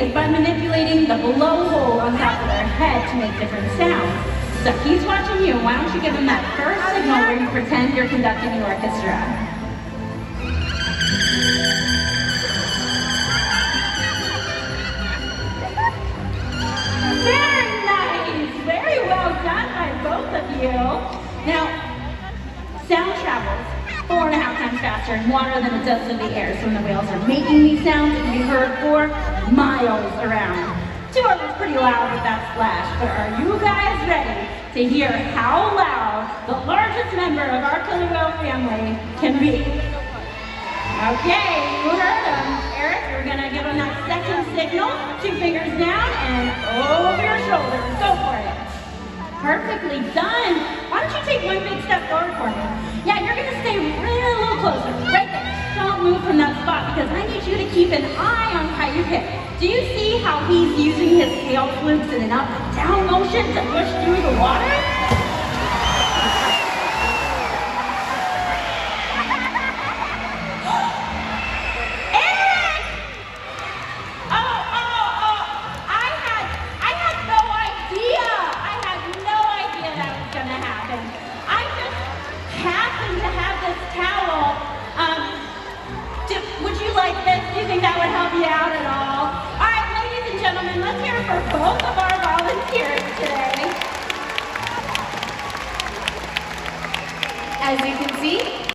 is by manipulating the blowhole on top of their head to make different sounds. So he's watching you. Why don't you give him that first signal where you pretend you're conducting an orchestra? Very nice. Very well done by both of you. Now, sound travels 4.5 times faster in water than it does in the air. So when the whales are making these sounds, it can be heard for miles around. Two of us pretty loud with that splash, but are you guys ready to hear how loud the largest member of our killer whale family can be? Okay, you heard him. Eric, you're gonna give him that second signal. 2 fingers down and over your shoulders. Go for it. Perfectly done. Why don't you take one big step forward for me? Yeah, you're gonna stay really a little closer, right there. Don't move from that spot because I need you to keep an eye on how you hit. Do you see how he's using his tail flukes in an up and down motion to push through the water?